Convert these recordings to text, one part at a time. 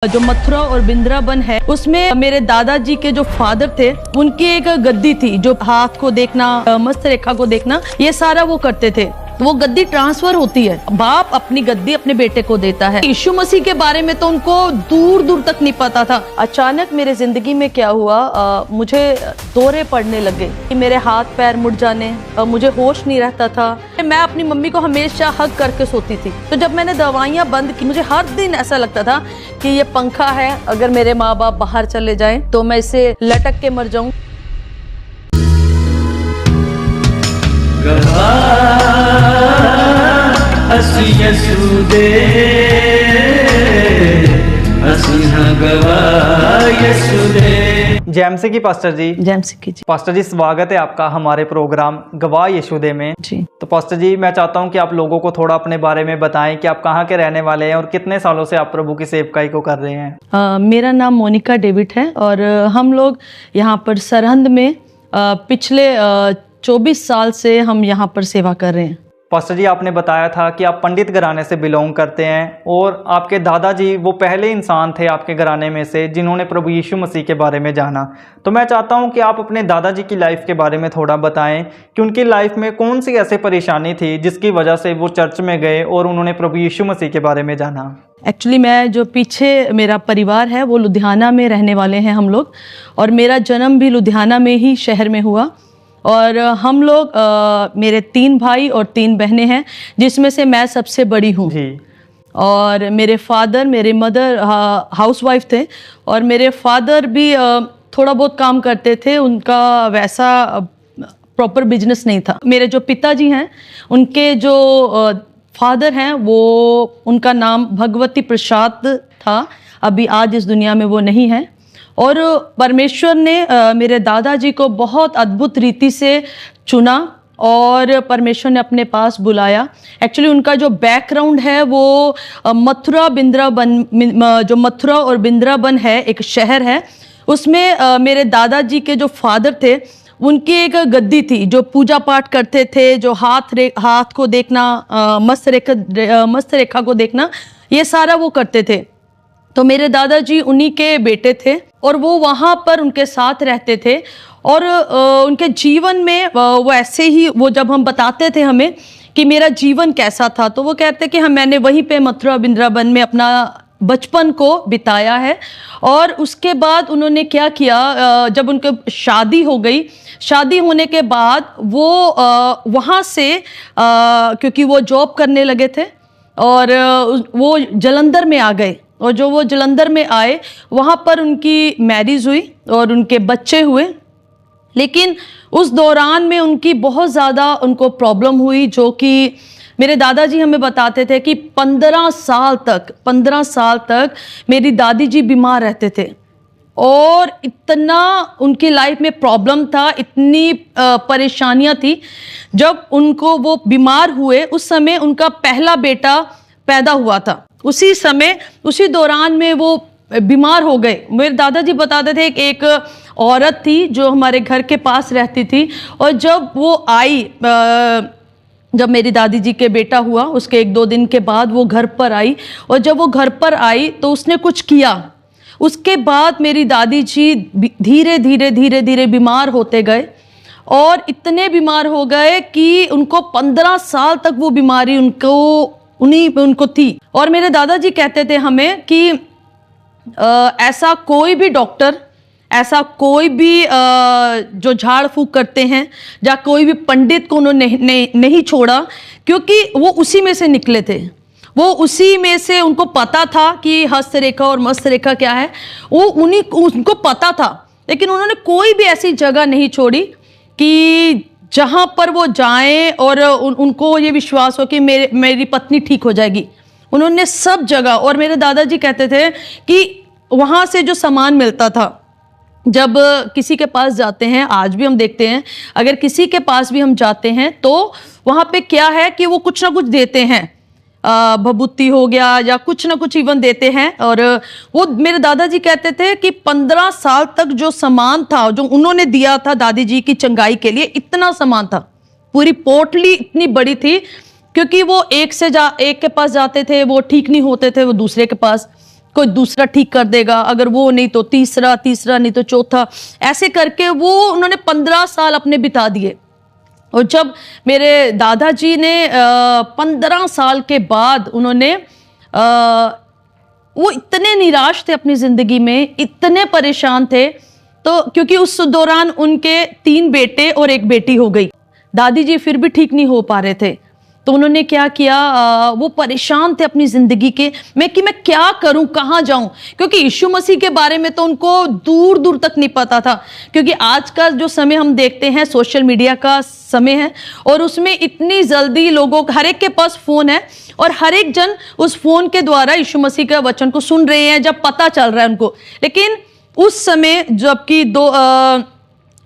जो मथुरा और वृंदावन है उसमें मेरे दादाजी के जो फादर थे उनकी एक गद्दी थी, जो हाथ को देखना, मस्त रेखा को देखना, ये सारा वो करते थे। तो वो गद्दी ट्रांसफर होती है, बाप अपनी गद्दी अपने बेटे को देता है। यीशु मसीह के बारे में तो उनको दूर दूर तक नहीं पता था। अचानक मेरे जिंदगी में क्या हुआ, मुझे दौरे पड़ने लगे, मेरे हाथ पैर मुड़ जाने, मुझे होश नहीं रहता था। मैं अपनी मम्मी को हमेशा हग करके सोती थी। तो जब मैंने दवाइयाँ बंद की, मुझे हर दिन ऐसा लगता था कि ये पंखा है, अगर मेरे माँ बाप बाहर चले जाएं तो मैं इसे लटक के मर जाऊं। जैमसी की पास्टर जी। जैमसी की जी। पास्टर जी, स्वागत है आपका हमारे प्रोग्राम गवाह यीशुदे में जी। तो पास्टर जी, मैं चाहता हूं कि आप लोगों को थोड़ा अपने बारे में बताएं कि आप कहां के रहने वाले हैं और कितने सालों से आप प्रभु की सेवकाई को कर रहे हैं। मेरा नाम मोनिका डेविड है और हम लोग यहाँ पर सरहंद में पिछले 24 साल से हम यहाँ पर सेवा कर रहे हैं। पास्टर जी, आपने बताया था कि आप पंडित घराने से बिलोंग करते हैं और आपके दादाजी वो पहले इंसान थे आपके घराने में से जिन्होंने प्रभु यीशु मसीह के बारे में जाना। तो मैं चाहता हूं कि आप अपने दादाजी की लाइफ के बारे में थोड़ा बताएं कि उनकी लाइफ में कौन सी ऐसी परेशानी थी जिसकी वजह से वो चर्च में गए और उन्होंने प्रभु यीशु मसीह के बारे में जाना। एक्चुअली मैं जो पीछे मेरा परिवार है वो लुधियाना में रहने वाले हैं हम लोग, और मेरा जन्म भी लुधियाना में ही शहर में हुआ। और हम लोग मेरे 3 भाई और 3 बहनें हैं, जिसमें से मैं सबसे बड़ी हूँ। और मेरे फादर, मेरे मदर हाउसवाइफ थे और मेरे फादर भी थोड़ा बहुत काम करते थे, उनका वैसा प्रॉपर बिजनेस नहीं था। मेरे जो पिताजी हैं उनके जो फादर हैं वो, उनका नाम भगवती प्रसाद था, अभी आज इस दुनिया में वो नहीं है। और परमेश्वर ने मेरे दादाजी को बहुत अद्भुत रीति से चुना और परमेश्वर ने अपने पास बुलाया। एक्चुअली उनका जो बैकग्राउंड है वो मथुरा वृंदावन, जो मथुरा और वृंदावन है, एक शहर है, उसमें मेरे दादाजी के जो फादर थे उनकी एक गद्दी थी, जो पूजा पाठ करते थे, जो हाथ को देखना, मस्त रेखा को देखना, ये सारा वो करते थे। तो मेरे दादाजी उन्हीं के बेटे थे और वो वहाँ पर उनके साथ रहते थे। और उनके जीवन में वो ऐसे ही, वो जब हम बताते थे हमें कि मेरा जीवन कैसा था, तो वो कहते कि मैंने वहीं पे मथुरा वृंदावन में अपना बचपन को बिताया है। और उसके बाद उन्होंने क्या किया, जब उनकी शादी हो गई, शादी होने के बाद वो वहाँ से क्योंकि वो जॉब करने लगे थे और वो जालंधर में आ गए। और जो वो जालंधर में आए वहाँ पर उनकी मैरिज हुई और उनके बच्चे हुए। लेकिन उस दौरान में उनकी बहुत ज़्यादा उनको प्रॉब्लम हुई, जो कि मेरे दादाजी हमें बताते थे कि 15 साल तक मेरी दादी जी बीमार रहते थे। और इतना उनकी लाइफ में प्रॉब्लम था, इतनी परेशानियां थी। जब उनको वो बीमार हुए उस समय उनका पहला बेटा पैदा हुआ था। उसी समय, उसी दौरान में वो बीमार हो गए। मेरे दादाजी बताते थे कि एक औरत थी जो हमारे घर के पास रहती थी, और जब वो आई, जब मेरी दादी जी के बेटा हुआ उसके 1-2 दिन के बाद वो घर पर आई। और जब वो घर पर आई तो उसने कुछ किया। उसके बाद मेरी दादी जी धीरे धीरे बीमार होते गए और इतने बीमार हो गए कि उनको 15 साल तक वो बीमारी उनको थी। और मेरे दादाजी कहते थे हमें कि ऐसा कोई भी डॉक्टर, ऐसा कोई भी जो झाड़ फूक करते हैं, या कोई भी पंडित को उन्होंने नहीं छोड़ा, क्योंकि वो उसी में से निकले थे। वो उसी में से, उनको पता था कि हस्तरेखा और मस्तरेखा क्या है, वो उनको पता था। लेकिन उन्होंने कोई भी ऐसी जगह नहीं छोड़ी कि जहाँ पर वो जाएं और उनको ये विश्वास हो कि मेरी पत्नी ठीक हो जाएगी। उन्होंने सब जगह, और मेरे दादाजी कहते थे कि वहाँ से जो सामान मिलता था, जब किसी के पास जाते हैं, आज भी हम देखते हैं, अगर किसी के पास भी हम जाते हैं तो वहाँ पे क्या है कि वो कुछ ना कुछ देते हैं, भभूति हो गया या कुछ ना कुछ इवन देते हैं। और वो मेरे दादाजी कहते थे कि 15 साल तक जो सामान था, जो उन्होंने दिया था दादी जी की चंगाई के लिए, इतना सामान था, पूरी पोटली इतनी बड़ी थी। क्योंकि वो एक के पास जाते थे, वो ठीक नहीं होते थे, वो दूसरे के पास, कोई दूसरा ठीक कर देगा, अगर वो नहीं तो तीसरा, तीसरा नहीं तो चौथा, ऐसे करके वो उन्होंने 15 साल अपने बिता दिए। और जब मेरे दादाजी ने 15 साल के बाद उन्होंने वो इतने निराश थे अपनी ज़िंदगी में, इतने परेशान थे, तो क्योंकि उस दौरान उनके 3 बेटे और 1 बेटी हो गई। दादी जी फिर भी ठीक नहीं हो पा रहे थे, तो उन्होंने क्या किया, वो परेशान थे अपनी ज़िंदगी के मैं कि मैं क्या करूं, कहाँ जाऊं, क्योंकि यीशु मसीह के बारे में तो उनको दूर दूर तक नहीं पता था। क्योंकि आज का जो समय हम देखते हैं सोशल मीडिया का समय है, और उसमें इतनी जल्दी लोगों हर एक के पास फ़ोन है, और हर एक जन उस फ़ोन के द्वारा यीशु मसीह के वचन को सुन रहे हैं, जब पता चल रहा है उनको। लेकिन उस समय जबकि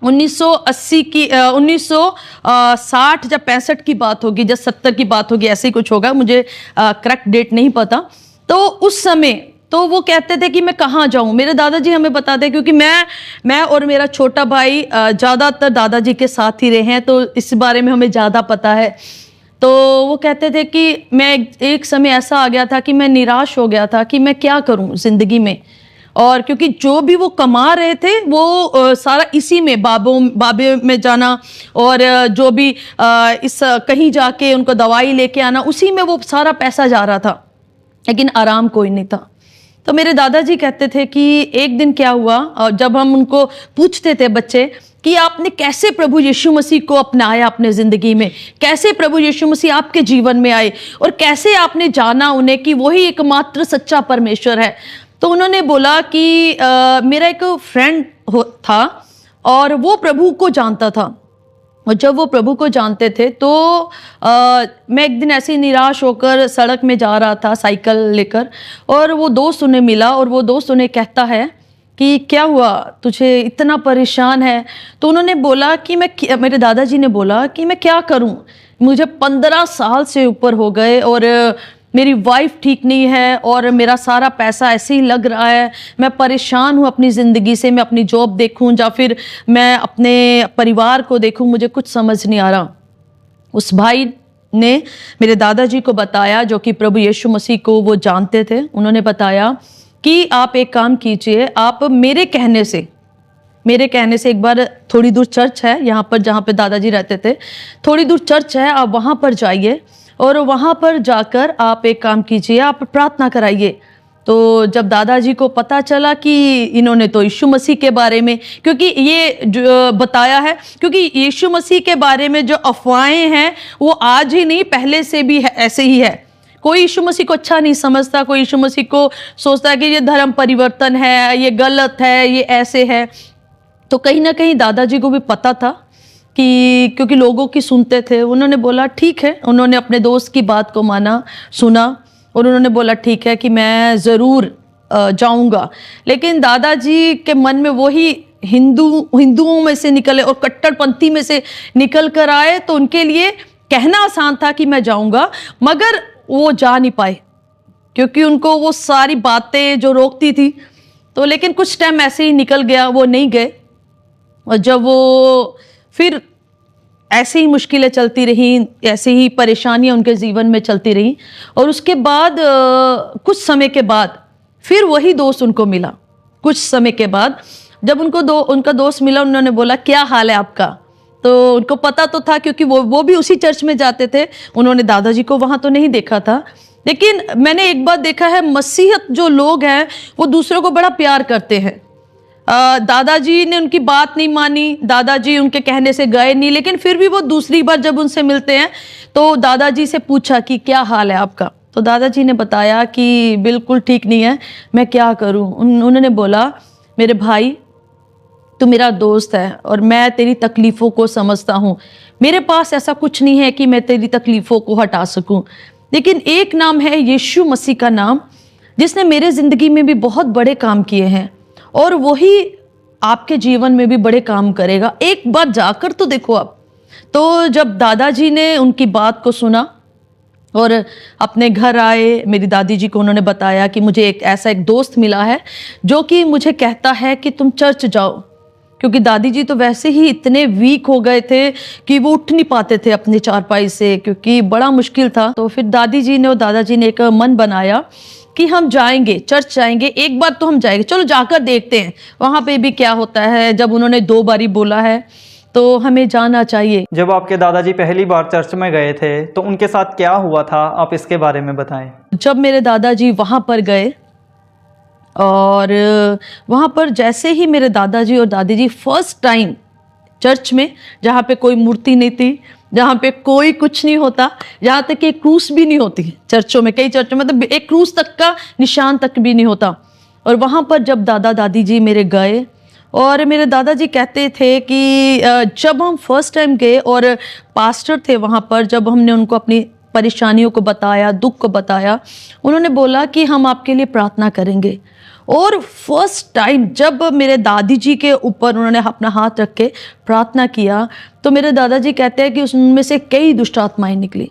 1980 की 1960 जब 65 की बात होगी, जब 70 की बात होगी, ऐसे ही कुछ होगा, मुझे करेक्ट डेट नहीं पता। तो उस समय तो वो कहते थे कि मैं कहाँ जाऊँ। मेरे दादाजी हमें बताते, क्योंकि मैं और मेरा छोटा भाई ज़्यादातर दादाजी के साथ ही रहे हैं, तो इस बारे में हमें ज़्यादा पता है। तो वो कहते थे कि मैं एक समय ऐसा आ गया था कि मैं निराश हो गया था कि मैं क्या करूँ ज़िंदगी में, और क्योंकि जो भी वो कमा रहे थे वो सारा इसी में बाबे में जाना, और जो भी इस कहीं जाके उनको दवाई लेके आना, उसी में वो सारा पैसा जा रहा था, लेकिन आराम कोई नहीं था। तो मेरे दादाजी कहते थे कि एक दिन क्या हुआ, जब हम उनको पूछते थे बच्चे कि आपने कैसे प्रभु यीशु मसीह को अपनाया अपने ज़िंदगी में, कैसे प्रभु यीशु मसीह आपके जीवन में आए, और कैसे आपने जाना उन्हें कि वही एकमात्र सच्चा परमेश्वर है। तो उन्होंने बोला कि मेरा एक फ्रेंड था और वो प्रभु को जानता था, और जब वो प्रभु को जानते थे तो मैं एक दिन ऐसे ही निराश होकर सड़क में जा रहा था साइकिल लेकर, और वो दोस्त उन्हें मिला, और वो दोस्त उन्हें कहता है कि क्या हुआ, तुझे इतना परेशान है। तो उन्होंने बोला कि मेरे दादाजी ने बोला कि मैं क्या करूं, मुझे 15 साल से ऊपर हो गए, और मेरी वाइफ ठीक नहीं है, और मेरा सारा पैसा ऐसे ही लग रहा है, मैं परेशान हूँ अपनी ज़िंदगी से, मैं अपनी जॉब देखूँ या फिर मैं अपने परिवार को देखूँ, मुझे कुछ समझ नहीं आ रहा। उस भाई ने मेरे दादाजी को बताया, जो कि प्रभु यीशु मसीह को वो जानते थे, उन्होंने बताया कि आप एक काम कीजिए, आप मेरे कहने से एक बार थोड़ी दूर चर्च है यहाँ पर जहाँ पे दादाजी रहते थे, थोड़ी दूर चर्च है, आप वहाँ पर जाइए, और वहाँ पर जाकर आप एक काम कीजिए, आप प्रार्थना कराइए। तो जब दादाजी को पता चला कि इन्होंने तो यीशु मसीह के बारे में, क्योंकि ये जो बताया है, क्योंकि यीशु मसीह के बारे में जो अफवाहें हैं वो आज ही नहीं, पहले से भी है, ऐसे ही है। कोई यीशु मसीह को अच्छा नहीं समझता, कोई यीशु मसीह को सोचता है कि ये धर्म परिवर्तन है, ये गलत है, ये ऐसे है। तो कहीं ना कहीं दादाजी को भी पता था कि, क्योंकि लोगों की सुनते थे, उन्होंने बोला ठीक है, उन्होंने अपने दोस्त की बात को माना, सुना, और उन्होंने बोला ठीक है कि मैं ज़रूर जाऊंगा। लेकिन दादाजी के मन में वही हिंदुओं में से निकले और कट्टरपंथी में से निकल कर आए, तो उनके लिए कहना आसान था कि मैं जाऊंगा, मगर वो जा नहीं पाए, क्योंकि उनको वो सारी बातें जो रोकती थी। तो लेकिन कुछ टाइम ऐसे ही निकल गया, वो नहीं गए, और जब वो फिर ऐसे ही मुश्किलें चलती रहीं, ऐसे ही परेशानियां उनके जीवन में चलती रहीं, और उसके बाद कुछ समय के बाद फिर वही दोस्त उनको मिला। कुछ समय के बाद जब उनका दोस्त मिला, उन्होंने बोला क्या हाल है आपका। तो उनको पता तो था, क्योंकि वो भी उसी चर्च में जाते थे, उन्होंने दादाजी को वहाँ तो नहीं देखा था। लेकिन मैंने एक बात देखा है, मसीहत जो लोग हैं वो दूसरों को बड़ा प्यार करते हैं। दादाजी ने उनकी बात नहीं मानी, दादाजी उनके कहने से गए नहीं, लेकिन फिर भी वो दूसरी बार जब उनसे मिलते हैं तो दादाजी से पूछा कि क्या हाल है आपका। तो दादाजी ने बताया कि बिल्कुल ठीक नहीं है, मैं क्या करूं। उन्होंने बोला मेरे भाई, तू मेरा दोस्त है और मैं तेरी तकलीफ़ों को समझता हूँ, मेरे पास ऐसा कुछ नहीं है कि मैं तेरी तकलीफ़ों को हटा सकूँ, लेकिन एक नाम है यीशु मसीह का नाम, जिसने मेरे ज़िंदगी में भी बहुत बड़े काम किए हैं, और वही आपके जीवन में भी बड़े काम करेगा, एक बार जाकर तो देखो आप। तो जब दादाजी ने उनकी बात को सुना और अपने घर आए, मेरी दादी जी को उन्होंने बताया कि मुझे एक दोस्त मिला है जो कि मुझे कहता है कि तुम चर्च जाओ, क्योंकि दादी जी तो वैसे ही इतने वीक हो गए थे कि वो उठ नहीं पाते थे अपने चारपाई से, क्योंकि बड़ा मुश्किल था। तो फिर दादी जी ने और दादाजी ने एक मन बनाया कि हम जाएंगे, चर्च जाएंगे, एक बार तो हम जाएंगे, चलो जाकर देखते हैं वहाँ पे भी क्या होता है। जब उन्होंने 2 बारी बोला है तो हमें जाना चाहिए। जब आपके दादाजी पहली बार चर्च में गए थे तो उनके साथ क्या हुआ था, आप इसके बारे में बताएं। जब मेरे दादाजी वहाँ पर गए और वहाँ पर जैसे ही मेरे दादाजी और दादी जी फर्स्ट टाइम चर्च में, जहाँ पे कोई मूर्ति नहीं थी, जहाँ पे कोई कुछ नहीं होता, जहाँ तक कि एक क्रूस भी नहीं होती चर्चों में, कई चर्चों में तो एक क्रूस तक का निशान तक भी नहीं होता। और वहाँ पर जब दादा दादी जी मेरे गए और मेरे दादाजी कहते थे कि जब हम फर्स्ट टाइम गए और पास्टर थे वहाँ पर, जब हमने उनको अपनी परेशानियों को बताया, दुख को बताया, उन्होंने बोला कि हम आपके लिए प्रार्थना करेंगे। और फर्स्ट टाइम जब मेरे दादी जी के ऊपर उन्होंने अपना हाथ रख के प्रार्थना किया तो मेरे दादाजी कहते हैं कि उसमें से कई दुष्ट आत्माएं निकली,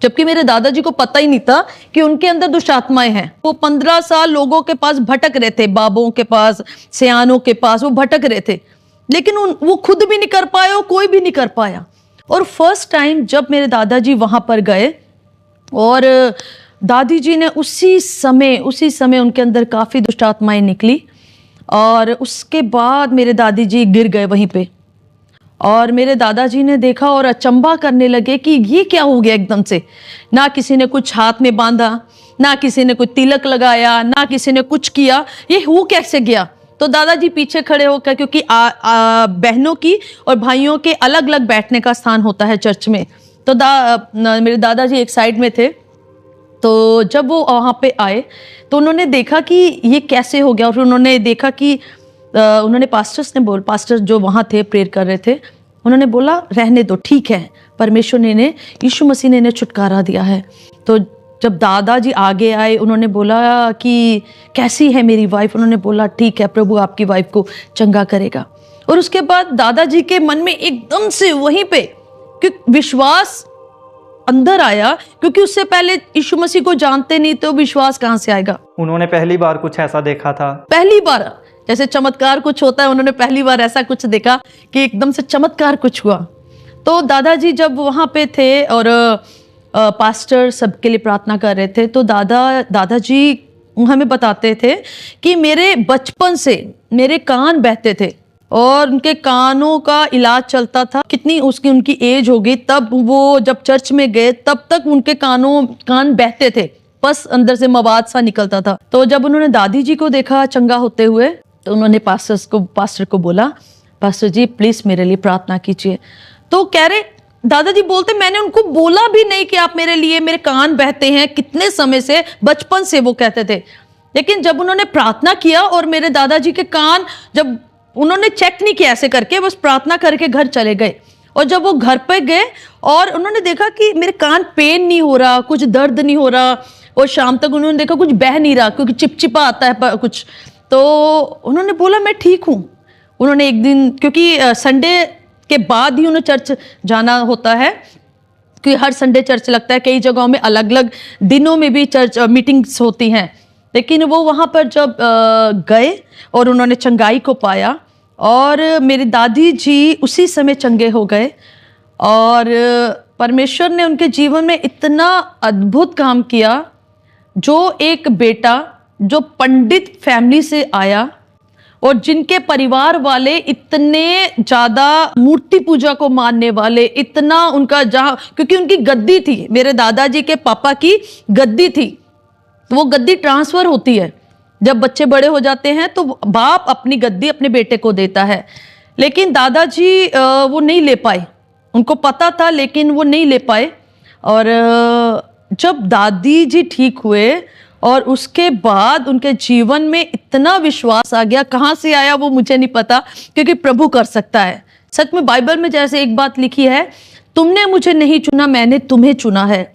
जबकि मेरे दादाजी को पता ही नहीं था कि उनके अंदर दुष्ट आत्माएं हैं। वो 15 साल लोगों के पास भटक रहे थे, बाबों के पास, सियानों के पास वो भटक रहे थे, लेकिन वो खुद भी नहीं कर पाए और कोई भी नहीं कर पाया। और फर्स्ट टाइम जब मेरे दादाजी वहां पर गए और दादी जी ने उसी समय उनके अंदर काफ़ी दुष्ट आत्माएं निकली और उसके बाद मेरे दादी जी गिर गए वहीं पे। और मेरे दादाजी ने देखा और अचंभा करने लगे कि ये क्या हो गया एकदम से। ना किसी ने कुछ हाथ में बांधा, ना किसी ने कुछ तिलक लगाया, ना किसी ने कुछ किया, ये हो कैसे गया। तो दादाजी पीछे खड़े होकर, क्योंकि बहनों की और भाइयों के अलग अलग बैठने का स्थान होता है चर्च में, तो मेरे दादाजी एक साइड में थे। तो जब वो वहाँ पे आए तो उन्होंने देखा कि ये कैसे हो गया। और फिर उन्होंने देखा कि उन्होंने पास्टर जो वहाँ थे प्रेयर कर रहे थे, उन्होंने बोला रहने दो, ठीक है, परमेश्वर ने यीशु मसीह ने इन्हें छुटकारा दिया है। तो जब दादाजी आगे आए उन्होंने बोला कि कैसी है मेरी वाइफ, उन्होंने बोला ठीक है, प्रभु आपकी वाइफ को चंगा करेगा। और उसके बाद दादाजी के मन में एकदम से वहीं पे विश्वास अंदर आया, क्योंकि उससे पहले यीशु मसीह को जानते नहीं तो विश्वास कहाँ से आएगा। उन्होंने पहली बार कुछ ऐसा देखा था, पहली बार जैसे चमत्कार कुछ होता है, उन्होंने पहली बार ऐसा कुछ देखा कि एकदम से चमत्कार कुछ हुआ। तो दादाजी जब वहाँ पे थे और पास्टर सबके लिए प्रार्थना कर रहे थे, तो दादाजी हमें बताते थे कि मेरे बचपन से मेरे कान बहते थे और उनके कानों का इलाज चलता था। कितनी उनकी एज होगी तब वो जब चर्च में गए तब तक उनके कान बहते थे, बस अंदर से मवाद सा निकलता था। तो जब उन्होंने दादी जी को देखा चंगा होते हुए तो उन्होंने पास्टर को बोला, पास्टर जी प्लीज मेरे लिए प्रार्थना कीजिए। तो कह रहे दादाजी बोलते मैंने उनको बोला भी नहीं कि आप मेरे लिए, मेरे कान बहते हैं, कितने समय से, बचपन से वो कहते थे। लेकिन जब उन्होंने प्रार्थना किया और मेरे दादाजी के कान, जब उन्होंने चेक नहीं किया ऐसे करके, बस प्रार्थना करके घर चले गए। और जब वो घर पे गए और उन्होंने देखा कि मेरे कान पेन नहीं हो रहा, कुछ दर्द नहीं हो रहा, और शाम तक उन्होंने देखा कुछ बह नहीं रहा क्योंकि चिपचिपा आता है कुछ। तो उन्होंने बोला मैं ठीक हूँ। उन्होंने एक दिन, क्योंकि संडे के बाद ही उन्हें चर्च जाना होता है, क्योंकि हर संडे चर्च लगता है, कई जगहों में अलग अलग दिनों में भी चर्च मीटिंग्स होती हैं। लेकिन वो वहाँ पर जब गए और उन्होंने चंगाई को पाया और मेरी दादी जी उसी समय चंगे हो गए। और परमेश्वर ने उनके जीवन में इतना अद्भुत काम किया। जो एक बेटा जो पंडित फैमिली से आया और जिनके परिवार वाले इतने ज़्यादा मूर्ति पूजा को मानने वाले, इतना उनका जहाँ, क्योंकि उनकी गद्दी थी, मेरे दादाजी के पापा की गद्दी थी, तो वो गद्दी ट्रांसफ़र होती है। जब बच्चे बड़े हो जाते हैं तो बाप अपनी गद्दी अपने बेटे को देता है। लेकिन दादाजी वो नहीं ले पाए, उनको पता था लेकिन वो नहीं ले पाए। और जब दादी जी ठीक हुए और उसके बाद उनके जीवन में इतना विश्वास आ गया, कहाँ से आया वो मुझे नहीं पता, क्योंकि प्रभु कर सकता है। सच में बाइबल में जैसे एक बात लिखी है, तुमने मुझे नहीं चुना, मैंने तुम्हें चुना है।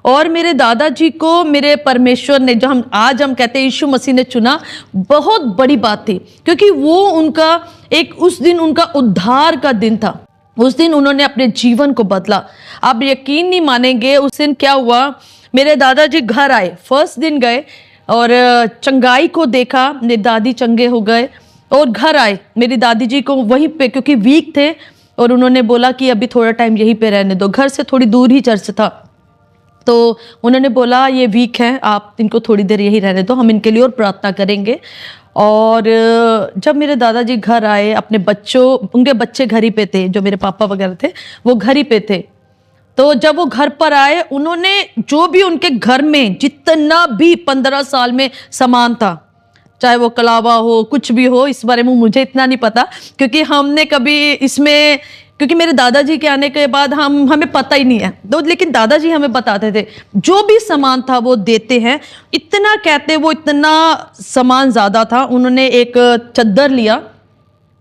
और मेरे दादाजी को मेरे परमेश्वर ने, जो आज हम कहते हैं यीशु मसीह ने चुना, बहुत बड़ी बात थी, क्योंकि वो उनका उस दिन उनका उद्धार का दिन था। उस दिन उन्होंने अपने जीवन को बदला। आप यकीन नहीं मानेंगे उस दिन क्या हुआ। मेरे दादाजी घर आए, फर्स्ट दिन गए और चंगाई को देखा, मेरे दादी चंगे हो गए और घर आए मेरी दादी जी को वहीं पे, क्योंकि वीक थे, और उन्होंने बोला कि अभी थोड़ा टाइम यहीं पे रहने दो। घर से थोड़ी दूर ही चर्च था, तो उन्होंने बोला ये वीक है, आप इनको थोड़ी देर यहीं रहने दो, हम इनके लिए और प्रार्थना करेंगे। और जब मेरे दादाजी घर आए, अपने बच्चों, उनके बच्चे घर ही पे थे, जो मेरे पापा वगैरह थे वो घर ही पे थे। तो जब वो घर पर आए, उन्होंने जो भी उनके घर में जितना भी 15 साल में सामान था, चाहे वो कलावा हो, कुछ भी हो, इस बारे में मुझे इतना नहीं पता, क्योंकि हमने कभी इसमें, क्योंकि मेरे दादाजी के आने के बाद हमें पता ही नहीं है तो, लेकिन दादाजी हमें बताते थे जो भी सामान था वो देते हैं। इतना कहते, वो इतना सामान ज़्यादा था। उन्होंने एक चद्दर लिया,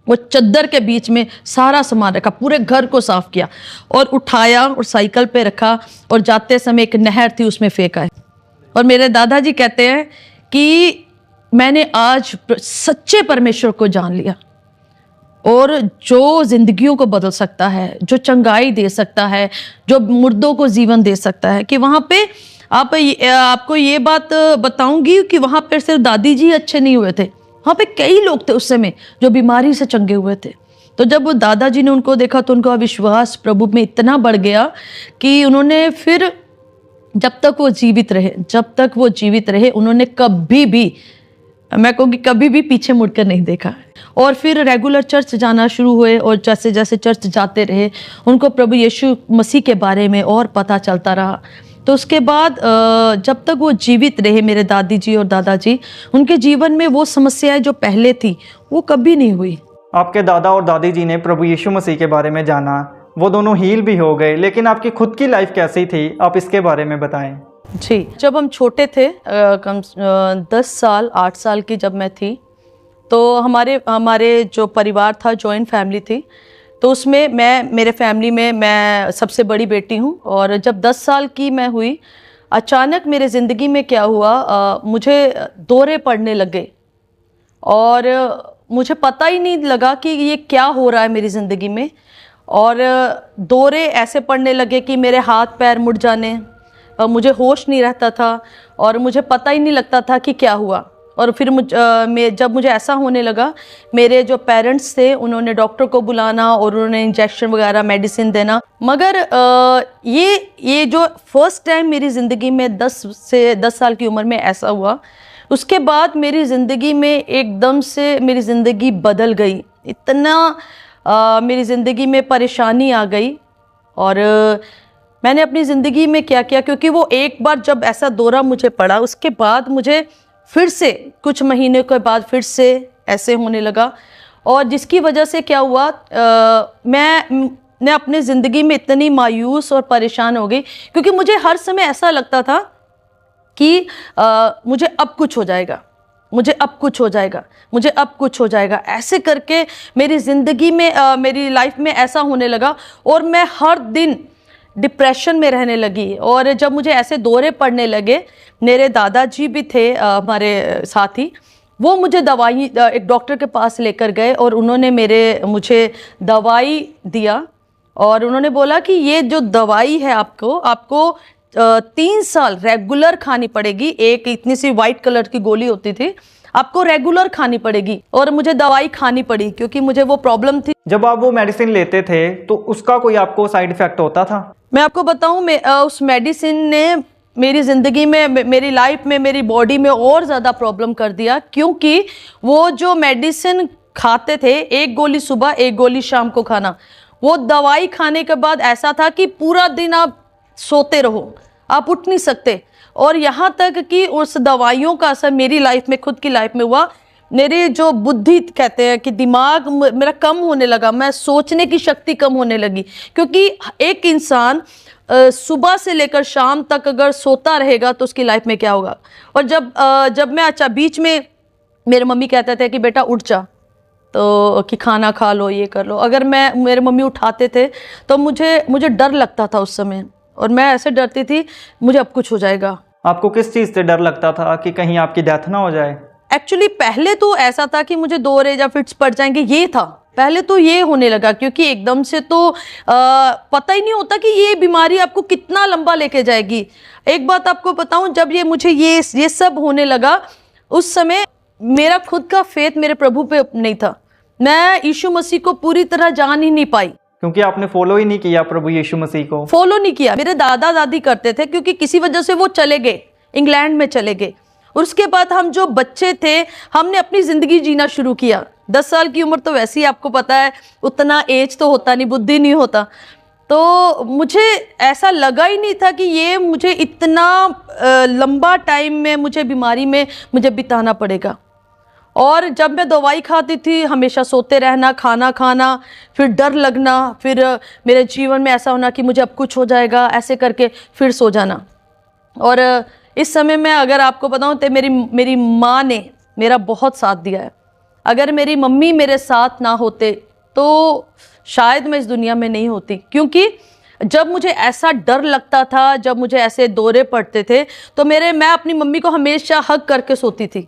वो चद्दर के बीच में सारा सामान रखा, पूरे घर को साफ किया और उठाया और साइकिल पे रखा, और जाते समय एक नहर थी उसमें फेंका है। और मेरे दादाजी कहते हैं कि मैंने आज सच्चे परमेश्वर को जान लिया, और जो जिंदगियों को बदल सकता है, जो चंगाई दे सकता है, जो मुर्दों को जीवन दे सकता है। कि वहाँ पे आपको ये बात बताऊंगी कि वहाँ पर सिर्फ दादी जी अच्छे नहीं हुए थे, वहाँ पे कई लोग थे उस समय जो बीमारी से चंगे हुए थे। तो जब वो दादाजी ने उनको देखा तो उनका विश्वास प्रभु में इतना बढ़ गया कि उन्होंने फिर, जब तक वो जीवित रहे, उन्होंने कभी भी, मैं कहूँगी कभी भी पीछे मुड़कर नहीं देखा। और फिर रेगुलर चर्च जाना शुरू हुए, और जैसे जैसे चर्च जाते रहे, उनको प्रभु यीशु मसीह के बारे में और पता चलता रहा। तो उसके बाद जब तक वो जीवित रहे, मेरे दादी जी और दादाजी, उनके जीवन में वो समस्याएं जो पहले थी वो कभी नहीं हुई। आपके दादा और दादी जी ने प्रभु यीशु मसीह के बारे में जाना, वो दोनों हील भी हो गए, लेकिन आपकी खुद की लाइफ कैसी थी, आप इसके बारे में बताएं। जी, जब हम छोटे थे, 10 साल 8 साल की जब मैं थी, तो हमारे जो परिवार था, जॉइंट फैमिली थी, तो उसमें मेरे फैमिली में मैं सबसे बड़ी बेटी हूँ। और जब 10 साल की मैं हुई, अचानक मेरे ज़िंदगी में क्या हुआ, मुझे दौरे पड़ने लगे, और मुझे पता ही नहीं लगा कि ये क्या हो रहा है मेरी ज़िंदगी में। और दौरे ऐसे पड़ने लगे कि मेरे हाथ पैर मुड़ जाने, मुझे होश नहीं रहता था, और मुझे पता ही नहीं लगता था कि क्या हुआ। और फिर जब मुझे ऐसा होने लगा, मेरे जो पेरेंट्स थे उन्होंने डॉक्टर को बुलाना और उन्होंने इंजेक्शन वगैरह मेडिसिन देना। मगर ये जो फर्स्ट टाइम मेरी ज़िंदगी में 10 साल की उम्र में ऐसा हुआ, उसके बाद मेरी ज़िंदगी में एकदम से मेरी ज़िंदगी बदल गई। इतना मेरी ज़िंदगी में परेशानी आ गई। और मैंने अपनी ज़िंदगी में क्या किया, क्योंकि वो एक बार जब ऐसा दौरा मुझे पड़ा, उसके बाद मुझे फिर से कुछ महीने के बाद फिर से ऐसे होने लगा। और जिसकी वजह से क्या हुआ, मैं अपनी ज़िंदगी में इतनी मायूस और परेशान हो गई, क्योंकि मुझे हर समय ऐसा लगता था कि मुझे अब कुछ हो जाएगा, मुझे अब कुछ हो जाएगा, मुझे अब कुछ हो जाएगा। ऐसे करके मेरी ज़िंदगी में, मेरी लाइफ में ऐसा होने लगा, और मैं हर दिन डिप्रेशन में रहने लगी। और जब मुझे ऐसे दौरे पड़ने लगे, मेरे दादाजी भी थे हमारे साथी, वो मुझे दवाई एक डॉक्टर के पास लेकर गए, और उन्होंने मुझे दवाई दिया, और उन्होंने बोला कि ये जो दवाई है आपको 3 साल रेगुलर खानी पड़ेगी। एक इतनी सी वाइट कलर की गोली होती थी, आपको रेगुलर खानी पड़ेगी। और मुझे दवाई खानी पड़ी क्योंकि मुझे वो प्रॉब्लम थी। जब आप वो मेडिसिन लेते थे तो उसका कोई आपको साइड इफ़ेक्ट होता था? मैं आपको बताऊं, उस मेडिसिन ने मेरी ज़िंदगी में, मेरी लाइफ में, मेरी बॉडी में और ज़्यादा प्रॉब्लम कर दिया। क्योंकि वो जो मेडिसिन खाते थे, एक गोली सुबह एक गोली शाम को खाना, वो दवाई खाने के बाद ऐसा था कि पूरा दिन आप सोते रहो, आप उठ नहीं सकते। और यहाँ तक कि उस दवाइयों का असर मेरी लाइफ में, खुद की लाइफ में हुआ। मेरी जो बुद्धि कहते हैं कि दिमाग मेरा कम होने लगा, मैं सोचने की शक्ति कम होने लगी। क्योंकि एक इंसान सुबह से लेकर शाम तक अगर सोता रहेगा तो उसकी लाइफ में क्या होगा। और जब मैं बीच में मेरे मम्मी कहते थे कि बेटा उठ जा, तो कि खाना खा लो, ये कर लो, अगर मेरे मम्मी उठाते थे तो मुझे डर लगता था उस समय, और मैं ऐसे डरती थी मुझे अब कुछ हो जाएगा। आपको किस चीज़ से डर लगता था? कि कहीं आपकी डेथ ना हो जाए? एक्चुअली पहले तो ऐसा था कि मुझे दौरे या फिट्स पड़ जाएंगे, ये था पहले तो ये होने लगा। क्योंकि एकदम से तो पता ही नहीं होता कि ये बीमारी आपको कितना लंबा लेके जाएगी। एक बात आपको बताऊं, जब मुझे ये सब होने लगा, उस समय मेरा खुद का फेथ मेरे प्रभु पे नहीं था। मैं यीशु मसीह को पूरी तरह जान ही नहीं पाई, क्योंकि आपने फॉलो ही नहीं किया प्रभु यीशु मसीह को। फॉलो नहीं किया। मेरे दादा दादी करते थे, क्योंकि किसी वजह से वो चले गए, इंग्लैंड में चले गए। उसके बाद हम जो बच्चे थे, हमने अपनी ज़िंदगी जीना शुरू किया। 10 साल की उम्र तो वैसे ही आपको पता है, उतना एज तो होता नहीं, बुद्धि नहीं होता। तो मुझे ऐसा लगा ही नहीं था कि ये मुझे इतना लंबा टाइम में मुझे बीमारी में मुझे बिताना पड़ेगा। और जब मैं दवाई खाती थी, हमेशा सोते रहना, खाना खाना, फिर डर लगना, फिर मेरे जीवन में ऐसा होना कि मुझे अब कुछ हो जाएगा, ऐसे करके फिर सो जाना। और इस समय में अगर आपको बताऊं तो मेरी माँ ने मेरा बहुत साथ दिया है। अगर मेरी मम्मी मेरे साथ ना होते तो शायद मैं इस दुनिया में नहीं होती। क्योंकि जब मुझे ऐसा डर लगता था, जब मुझे ऐसे दौरे पड़ते थे, तो मैं अपनी मम्मी को हमेशा हग करके सोती थी,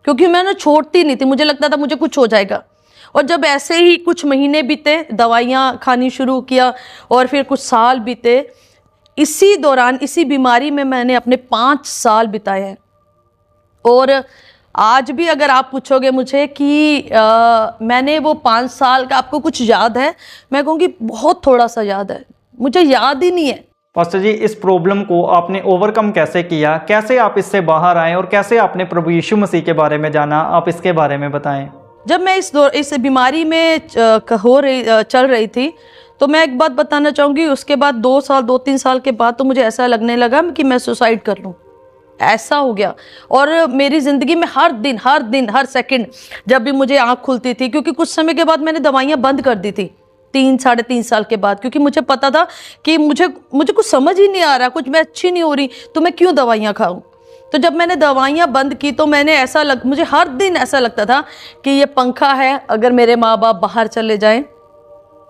क्योंकि मैं ना छोड़ती नहीं थी। मुझे लगता था मुझे कुछ हो जाएगा। और जब ऐसे ही कुछ महीने बीते, दवाइयाँ खानी शुरू किया, और फिर कुछ साल बीते, इसी दौरान इसी बीमारी में मैंने अपने 5 साल बिताए हैं। और आज भी अगर आप पूछोगे मुझे कि मैंने वो 5 साल का आपको कुछ याद है, मैं कहूँगी बहुत थोड़ा सा याद है, मुझे याद ही नहीं है। पास्टर जी, इस प्रॉब्लम को आपने ओवरकम कैसे किया, कैसे आप इससे बाहर आए और कैसे आपने प्रभु यीशु मसीह के बारे में जाना, आप इसके बारे में बताएं। जब मैं इस बीमारी में चल रही थी, तो मैं एक बात बताना चाहूँगी। उसके बाद 2-3 साल के बाद तो मुझे ऐसा लगने लगा कि मैं सुसाइड कर लूँ, ऐसा हो गया। और मेरी ज़िंदगी में हर दिन हर सेकंड जब भी मुझे आँख खुलती थी, क्योंकि कुछ समय के बाद मैंने दवाइयाँ बंद कर दी थी, 3-3.5 साल के बाद, क्योंकि मुझे पता था कि मुझे कुछ समझ ही नहीं आ रहा, कुछ मैं अच्छी नहीं हो रही, तो मैं क्यों दवाइयाँ खाऊं। तो जब मैंने दवाइयाँ बंद की, तो मुझे हर दिन ऐसा लगता था कि ये पंखा है, अगर मेरे माँ बाप बाहर चले जाएं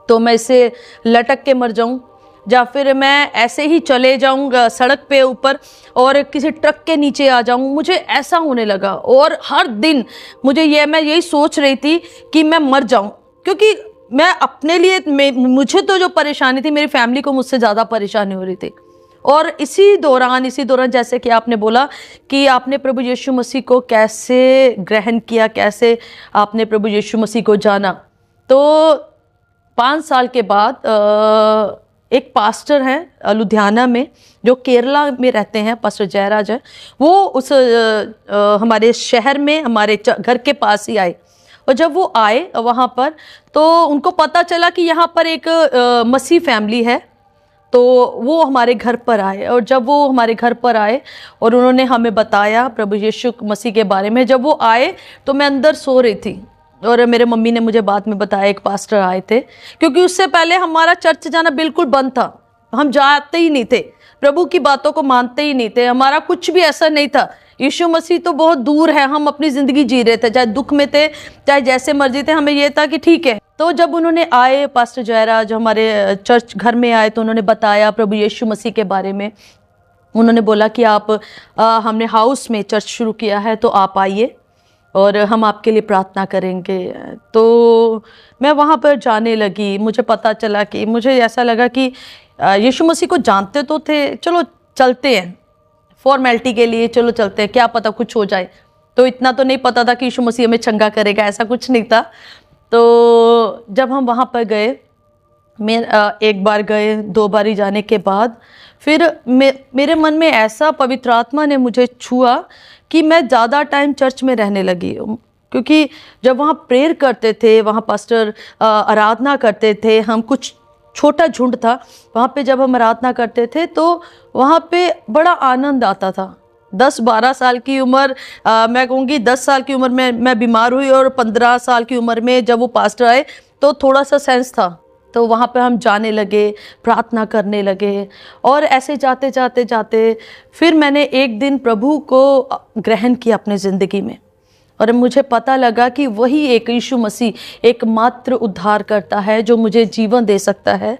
तो मैं इससे लटक के मर जाऊं, या फिर मैं ऐसे ही चले जाऊं सड़क पे ऊपर और किसी ट्रक के नीचे आ जाऊं। मुझे ऐसा होने लगा, और हर दिन मैं यही सोच रही थी कि मैं मर जाऊं। क्योंकि मैं अपने लिए मुझे तो जो परेशानी थी, मेरी फैमिली को मुझसे ज़्यादा परेशानी हो रही थी। और इसी दौरान जैसे कि आपने बोला कि आपने प्रभु यीशु मसीह को कैसे ग्रहण किया, कैसे आपने प्रभु यीशु मसीह को जाना। तो 5 साल के बाद एक पास्टर हैं लुधियाना में, जो केरला में रहते हैं, पास्टर जयराज है, वो उस हमारे शहर में हमारे घर के पास ही आए। और जब वो आए वहाँ पर, तो उनको पता चला कि यहाँ पर एक मसीह फैमिली है, तो वो हमारे घर पर आए। और जब वो हमारे घर पर आए और उन्होंने हमें बताया प्रभु यीशु मसीह के बारे में, जब वो आए तो मैं अंदर सो रही थी, और मेरे मम्मी ने मुझे बाद में बताया एक पास्टर आए थे। क्योंकि उससे पहले हमारा चर्च जाना बिल्कुल बंद था, हम जाते ही नहीं थे, प्रभु की बातों को मानते ही नहीं थे, हमारा कुछ भी ऐसा नहीं था। यीशु मसीह तो बहुत दूर है, हम अपनी ज़िंदगी जी रहे थे, चाहे दुख में थे, चाहे जैसे मर्जी थे, हमें ये था कि ठीक है। तो जब उन्होंने आए, पास्टर जयराज हमारे चर्च घर में आए, तो उन्होंने बताया प्रभु यीशु मसीह के बारे में। उन्होंने बोला कि हमने हाउस में चर्च शुरू किया है, तो आप आइए और हम आपके लिए प्रार्थना करेंगे। तो मैं वहाँ पर जाने लगी। मुझे पता चला कि मुझे ऐसा लगा कि यीशु मसीह को जानते तो थे, चलो चलते हैं फॉर्मेलिटी के लिए, चलो चलते हैं, क्या पता कुछ हो जाए। तो इतना तो नहीं पता था कि यीशु मसीह हमें चंगा करेगा, ऐसा कुछ नहीं था। तो जब हम वहाँ पर गए, एक बार गए, 2 बारी जाने के बाद फिर मेरे मन में ऐसा पवित्र आत्मा ने मुझे छुआ कि मैं ज़्यादा टाइम चर्च में रहने लगी। क्योंकि जब वहाँ प्रेयर करते थे, वहाँ पास्टर आराधना करते थे, हम कुछ छोटा झुंड था वहाँ पे, जब हम आराधना करते थे तो वहाँ पे बड़ा आनंद आता था। 10-12 साल की उम्र, मैं कहूँगी 10 साल की उम्र में मैं बीमार हुई, और 15 साल की उम्र में जब वो पास्टर आए तो थोड़ा सा सेंस था। तो वहाँ पे हम जाने लगे, प्रार्थना करने लगे, और ऐसे जाते जाते जाते फिर मैंने एक दिन प्रभु को ग्रहण किया अपने ज़िंदगी में। और मुझे पता लगा कि वही एक यीशु मसीह एकमात्र उद्धार करता है, जो मुझे जीवन दे सकता है,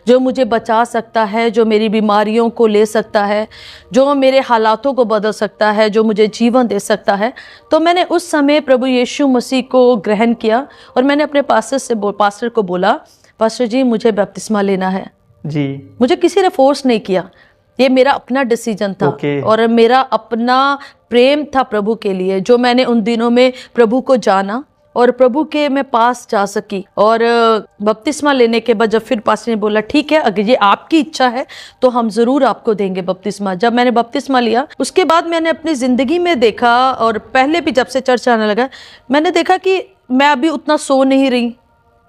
जो मुझे बचा सकता है, जो मेरी बीमारियों को ले सकता है, जो मेरे हालातों को बदल सकता है, जो मुझे जीवन दे सकता है। तो मैंने उस समय प्रभु यीशु मसीह को ग्रहण किया, और मैंने अपने पास्टर को बोला, पास्टर जी मुझे बपतिस्मा लेना है। जी। मुझे किसी ने फोर्स नहीं किया, ये मेरा अपना डिसीजन था। और मेरा अपना प्रेम था प्रभु के लिए, जो मैंने उन दिनों में प्रभु को जाना और प्रभु के मैं पास जा सकी। और बपतिस्मा लेने के बाद जब फिर पास्टर ने बोला ठीक है, अगर ये आपकी इच्छा है तो हम ज़रूर आपको देंगे बपतिस्मा। जब मैंने बपतिस्मा लिया उसके बाद मैंने अपनी ज़िंदगी में देखा, और पहले भी जब से चर्च आने लगा मैंने देखा कि मैं अभी उतना सो नहीं रही,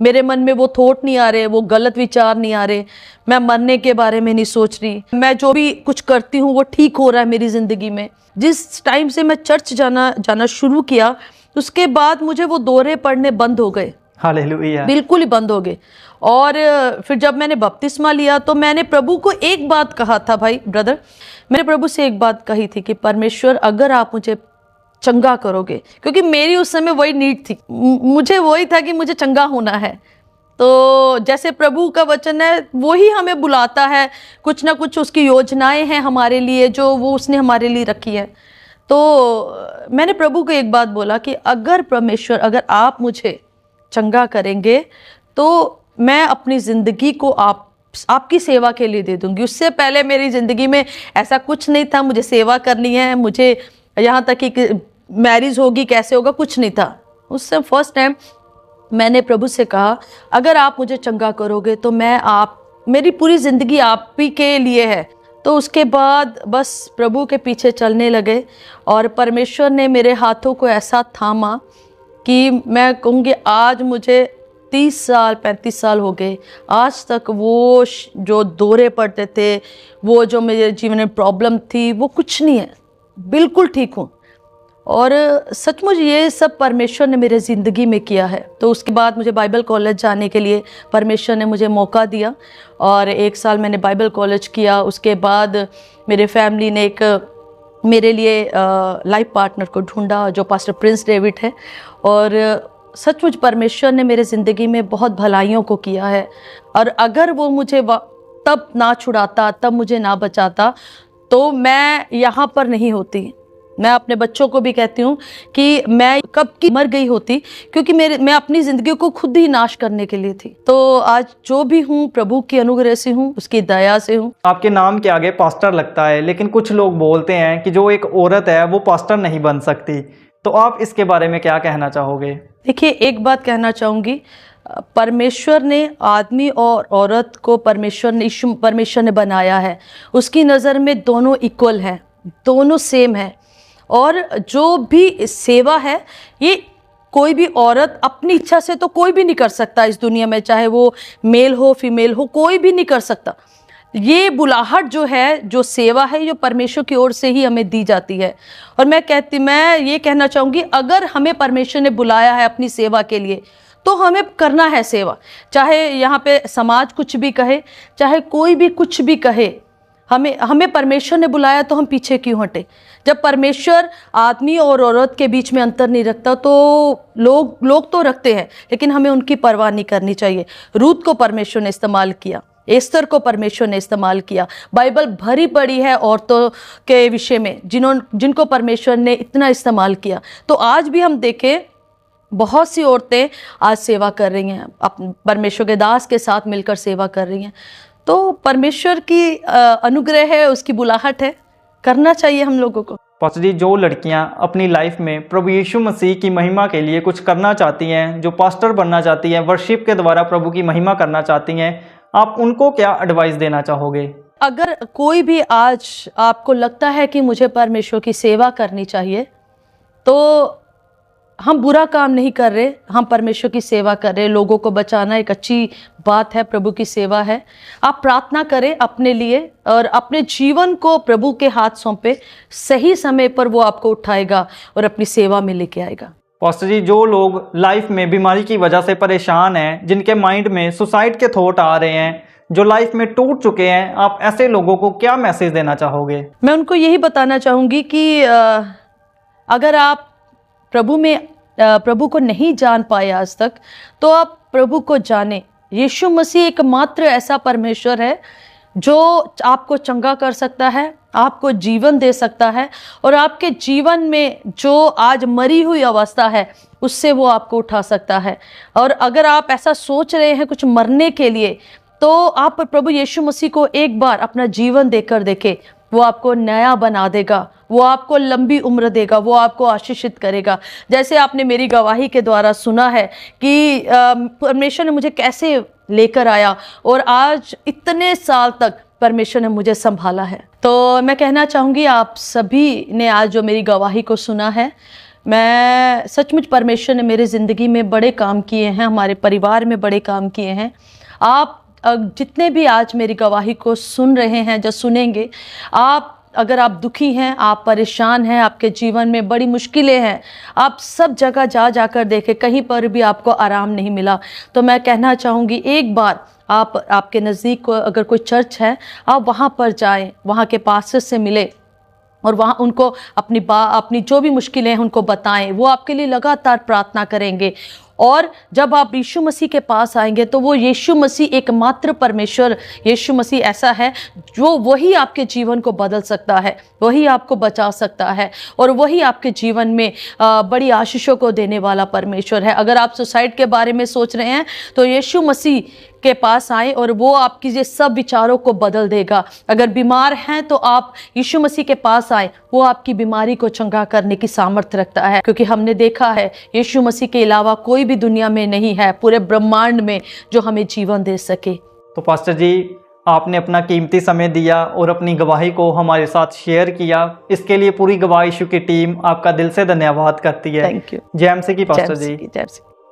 मेरे मन में वो थॉट नहीं आ रहे, वो गलत विचार नहीं आ रहे, मैं मरने के बारे में नहीं सोच रही, मैं जो भी कुछ करती हूँ वो ठीक हो रहा है मेरी ज़िंदगी में। जिस टाइम से मैं चर्च जाना शुरू किया उसके बाद मुझे वो दौरे पड़ने बंद हो गए। हालेलुया। बिल्कुल ही बंद हो गए। और फिर जब मैंने बपतिस्मा लिया तो मैंने प्रभु को एक बात कहा था, भाई ब्रदर, मैंने प्रभु से एक बात कही थी कि परमेश्वर अगर आप मुझे चंगा करोगे, क्योंकि मेरी उस समय वही नीड थी, मुझे वही था कि मुझे चंगा होना है। तो जैसे प्रभु का वचन है वही हमें बुलाता है, कुछ ना कुछ उसकी योजनाएं हैं हमारे लिए जो वो उसने हमारे लिए रखी है। तो मैंने प्रभु को एक बात बोला कि अगर परमेश्वर अगर आप मुझे चंगा करेंगे तो मैं अपनी ज़िंदगी को आपकी सेवा के लिए दे दूंगी। उससे पहले मेरी ज़िंदगी में ऐसा कुछ नहीं था, मुझे सेवा करनी है, मुझे यहाँ तक कि मैरिज होगी कैसे होगा कुछ नहीं था। उस समय फर्स्ट टाइम मैंने प्रभु से कहा अगर आप मुझे चंगा करोगे तो मेरी पूरी ज़िंदगी आप ही के लिए है। तो उसके बाद बस प्रभु के पीछे चलने लगे और परमेश्वर ने मेरे हाथों को ऐसा थामा कि मैं कहूँगी आज मुझे 30 साल 35 साल हो गए, आज तक वो जो दौरे पड़ते थे, वो जो मेरे जीवन में प्रॉब्लम थी वो कुछ नहीं है, बिल्कुल ठीक हूँ। और सचमुच ये सब परमेश्वर ने मेरे ज़िंदगी में किया है। तो उसके बाद मुझे बाइबल कॉलेज जाने के लिए परमेश्वर ने मुझे मौका दिया और 1 साल मैंने बाइबल कॉलेज किया। उसके बाद मेरे फैमिली ने एक मेरे लिए लाइफ पार्टनर को ढूंढा जो पास्टर प्रिंस डेविड है। और सचमुच परमेश्वर ने मेरे ज़िंदगी में बहुत भलाइयों को किया है। और अगर वो मुझे तब ना छुड़ाता, तब मुझे ना बचाता तो मैं यहाँ पर नहीं होती। मैं अपने बच्चों को भी कहती हूँ कि मैं कब की मर गई होती, क्योंकि मैं अपनी ज़िंदगी को खुद ही नाश करने के लिए थी। तो आज जो भी हूँ प्रभु की अनुग्रह से हूँ, उसकी दया से हूँ। आपके नाम के आगे पास्टर लगता है, लेकिन कुछ लोग बोलते हैं कि जो एक औरत है वो पास्टर नहीं बन सकती, तो आप इसके बारे में क्या कहना चाहोगे? देखिए, एक बात कहना चाहूँगी, परमेश्वर ने आदमी और औरत को परमेश्वर ने बनाया है। उसकी नज़र में दोनों इक्वल हैं, दोनों सेम है। और जो भी सेवा है ये कोई भी औरत अपनी इच्छा से तो कोई भी नहीं कर सकता इस दुनिया में, चाहे वो मेल हो फीमेल हो, कोई भी नहीं कर सकता। ये बुलाहट जो है, जो सेवा है, ये परमेश्वर की ओर से ही हमें दी जाती है। और मैं ये कहना चाहूँगी, अगर हमें परमेश्वर ने बुलाया है अपनी सेवा के लिए तो हमें करना है सेवा, चाहे यहाँ पे समाज कुछ भी कहे, चाहे कोई भी कुछ भी कहे। हमें परमेश्वर ने बुलाया तो हम पीछे क्यों हटे? जब परमेश्वर आदमी और औरत के बीच में अंतर नहीं रखता तो लोग तो रखते हैं, लेकिन हमें उनकी परवाह नहीं करनी चाहिए। रूत को परमेश्वर ने इस्तेमाल किया, एस्तर को परमेश्वर ने इस्तेमाल किया। बाइबल भरी पड़ी है औरतों के विषय में जिनको परमेश्वर ने इतना इस्तेमाल किया। तो आज भी हम देखें, बहुत सी औरतें आज सेवा कर रही हैं, परमेश्वर के दास के साथ मिलकर सेवा कर रही हैं। तो परमेश्वर की अनुग्रह है, उसकी बुलाहट है, करना चाहिए हम लोगों को। पास्टर जी, जो लड़कियां अपनी लाइफ में प्रभु यीशु मसीह की महिमा के लिए कुछ करना चाहती हैं, जो पास्टर बनना चाहती हैं, वर्शिप के द्वारा प्रभु की महिमा करना चाहती हैं, आप उनको क्या एडवाइस देना चाहोगे? अगर कोई भी आज आपको लगता है कि मुझे परमेश्वर की सेवा करनी चाहिए, तो हम बुरा काम नहीं कर रहे, हम परमेश्वर की सेवा कर रहे। लोगों को बचाना एक अच्छी बात है, प्रभु की सेवा है। आप प्रार्थना करें अपने लिए और अपने जीवन को प्रभु के हाथ सौंपे, सही समय पर वो आपको उठाएगा और अपनी सेवा में लेके आएगा। पास्टर जी, जो लोग लाइफ में बीमारी की वजह से परेशान हैं, जिनके माइंड में सुसाइड के थॉट आ रहे हैं, जो लाइफ में टूट चुके हैं, आप ऐसे लोगों को क्या मैसेज देना चाहोगे? मैं उनको यही बताना चाहूँगी कि अगर आप प्रभु को नहीं जान पाए आज तक, तो आप प्रभु को जाने। यीशु मसीह एकमात्र ऐसा परमेश्वर है जो आपको चंगा कर सकता है, आपको जीवन दे सकता है, और आपके जीवन में जो आज मरी हुई अवस्था है उससे वो आपको उठा सकता है। और अगर आप ऐसा सोच रहे हैं कुछ मरने के लिए, तो आप प्रभु यीशु मसीह को एक बार अपना जीवन देकर देखें, वो आपको नया बना देगा, वो आपको लंबी उम्र देगा, वो आपको आशीषित करेगा। जैसे आपने मेरी गवाही के द्वारा सुना है कि परमेश्वर ने मुझे कैसे लेकर आया और आज इतने साल तक परमेश्वर ने मुझे संभाला है। तो मैं कहना चाहूँगी आप सभी ने आज जो मेरी गवाही को सुना है, मैं सचमुच परमेश्वर ने मेरी ज़िंदगी में बड़े काम किए हैं, हमारे परिवार में बड़े काम किए हैं। आप जितने भी आज मेरी गवाही को सुन रहे हैं, जो सुनेंगे, आप अगर आप दुखी हैं, आप परेशान हैं, आपके जीवन में बड़ी मुश्किलें हैं, आप सब जगह जाकर देखें, कहीं पर भी आपको आराम नहीं मिला, तो मैं कहना चाहूँगी एक बार आप आपके नज़दीक को अगर कोई चर्च है, आप वहाँ पर जाएं, वहाँ के पास्टर से मिलें और वहाँ उनको अपनी जो भी मुश्किलें हैं उनको बताएं। वो आपके लिए लगातार प्रार्थना करेंगे। और जब आप यीशु मसीह के पास आएंगे तो वो यीशु मसीह एकमात्र परमेश्वर यीशु मसीह ऐसा है जो वही आपके जीवन को बदल सकता है, वही आपको बचा सकता है और वही आपके जीवन में बड़ी आशीषों को देने वाला परमेश्वर है। अगर आप सुसाइड के बारे में सोच रहे हैं तो यीशु मसीह के पास आए और वो आपकी ये सब विचारों को बदल देगा। अगर बीमार हैं तो आप यीशु मसीह के पास आए, वो आपकी बीमारी को चंगा करने की सामर्थ्य रखता है, क्योंकि हमने देखा है यीशु मसीह के अलावा कोई भी दुनिया में नहीं है पूरे ब्रह्मांड में जो हमें जीवन दे सके। तो पास्टर जी, आपने अपना कीमती समय दिया और अपनी गवाही को हमारे साथ शेयर किया, इसके लिए पूरी गवाह इशू की टीम आपका दिल से धन्यवाद करती है। Thank you. जय मसीह की पास्टर जी।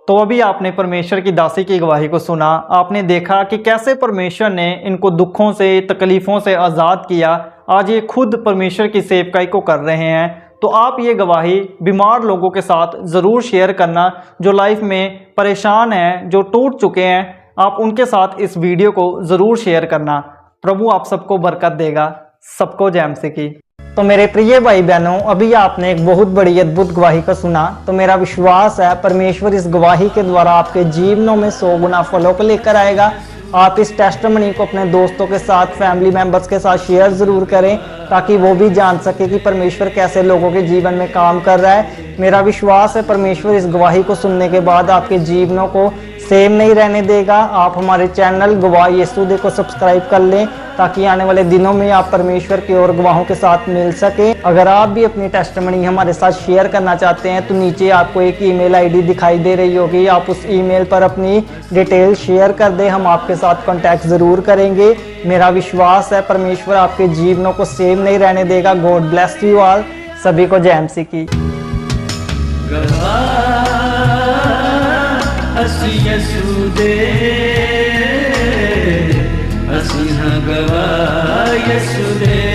तो अभी आपने परमेश्वर की दासी की गवाही को सुना। आपने देखा कि कैसे परमेश्वर ने इनको दुखों से, तकलीफ़ों से आज़ाद किया। आज ये खुद परमेश्वर की सेवकाई को कर रहे हैं। तो आप ये गवाही बीमार लोगों के साथ ज़रूर शेयर करना, जो लाइफ में परेशान हैं, जो टूट चुके हैं, आप उनके साथ इस वीडियो को ज़रूर शेयर करना। प्रभु आप सबको बरकत देगा। सबको जय मसीह की। तो मेरे प्रिय भाई बहनों, अभी आपने एक बहुत बड़ी अद्भुत गवाही को सुना। तो मेरा विश्वास है परमेश्वर इस गवाही के द्वारा आपके जीवनों में 100 गुना फलों को लेकर आएगा। आप इस टेस्टिमनी को अपने दोस्तों के साथ, फैमिली मेंबर्स के साथ शेयर ज़रूर करें, ताकि वो भी जान सके कि परमेश्वर कैसे लोगों के जीवन में काम कर रहा है। मेरा विश्वास है परमेश्वर इस गवाही को सुनने के बाद आपके जीवनों को सेम नहीं रहने देगा। आप हमारे चैनल गवाह यीशु को सब्सक्राइब कर लें, ताकि आने वाले दिनों में आप परमेश्वर के और गवाहों के साथ मिल सके। अगर आप भी अपनी टेस्टिमनी हमारे साथ शेयर करना चाहते हैं तो नीचे आपको एक ईमेल आईडी दिखाई दे रही होगी, आप उस ईमेल पर अपनी डिटेल शेयर कर दें, हम आपके साथ कांटेक्ट ज़रूर करेंगे। मेरा विश्वास है परमेश्वर आपके जीवनों को सेम नहीं रहने देगा। God bless you all. सभी को जय मसीह की। ਅਸੀਂ ਯਿਸੂ ਦੇ ਅਸੀਂ ਹਾਂ ਗਵਾਹ ਯਿਸੂ ਦੇ।